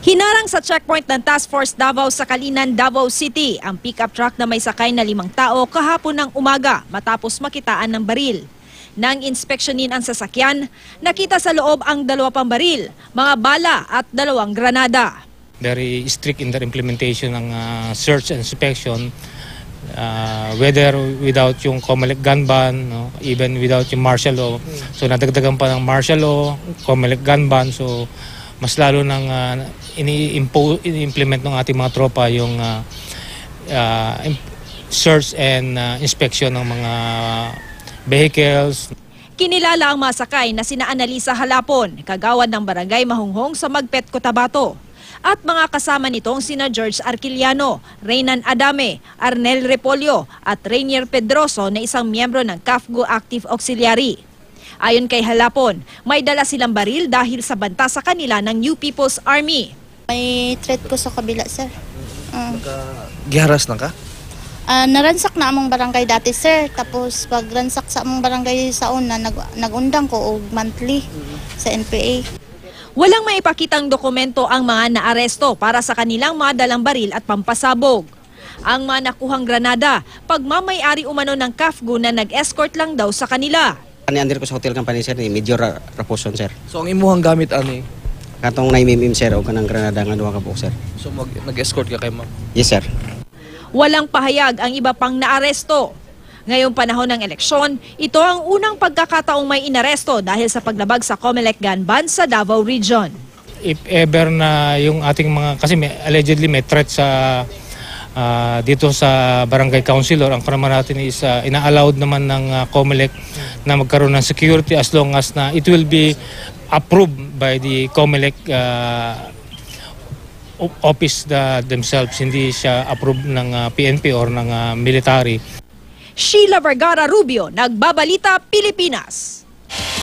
Hinarang sa checkpoint ng Task Force Davao sa Kalinan, Davao City ang pickup truck na may sakay na 5 tao kahapon ng umaga matapos makitaan ng baril. Nang inspeksyonin ang sasakyan, nakita sa loob ang 2 pang baril, mga bala at 2 granada. Very strict in their implementation ng search and inspection, whether without yung COMELEC gun ban, no? Even without yung martial law. So nadagdagan pa ng martial law, COMELEC gun ban, so mas lalo nang ini-implement ng ating mga tropa yung search and inspection ng mga vehicles. Kinilala ang masakay na sina Analisa Halapon, kagawad ng barangay Mahunghong sa Magpet, Cotabato. At mga kasama nitong sina George Arquiliano, Reynan Adame, Arnel Repolio at Rainier Pedroso na isang miyembro ng CAFGO Active Auxiliary. Ayon kay Halapon, may dala silang baril dahil sa banta sa kanila ng New People's Army. May threat ko sa kabila, sir. Giharas na ka? Naransak na among barangay dati, sir. Tapos pag ransak sa among barangay sa una, nagundang ko og monthly sa NPA. Walang maipakitang dokumento ang mga naaresto para sa kanilang mga dalang baril at pampasabog. Ang mga nakuhang granada, pagmamay-ari umano ng CAFGO na nag-escort lang daw sa kanila. Ani-andir ko sa hotel company, sir, ni Major Raposon, sir. So ang imuhang gamit ani? Katong naimimim, sir, o kanang granada nga 2 ka po, sir. So nag-escort ka kay ma'am? Yes, sir. Walang pahayag ang iba pang naaresto. Ngayong panahon ng eleksyon, ito ang unang pagkakataong may inaresto dahil sa paglabag sa COMELEC gun ban sa Davao Region. If ever na yung ating mga, kasi allegedly may threat sa dito sa barangay councilor, ang karama natin is ina-allowed naman ng COMELEC na magkaroon ng security as long as na it will be approved by the COMELEC office themselves, hindi siya approved ng PNP or ng military. Sheila Vergara Rubio, Nagbabalita, Pilipinas.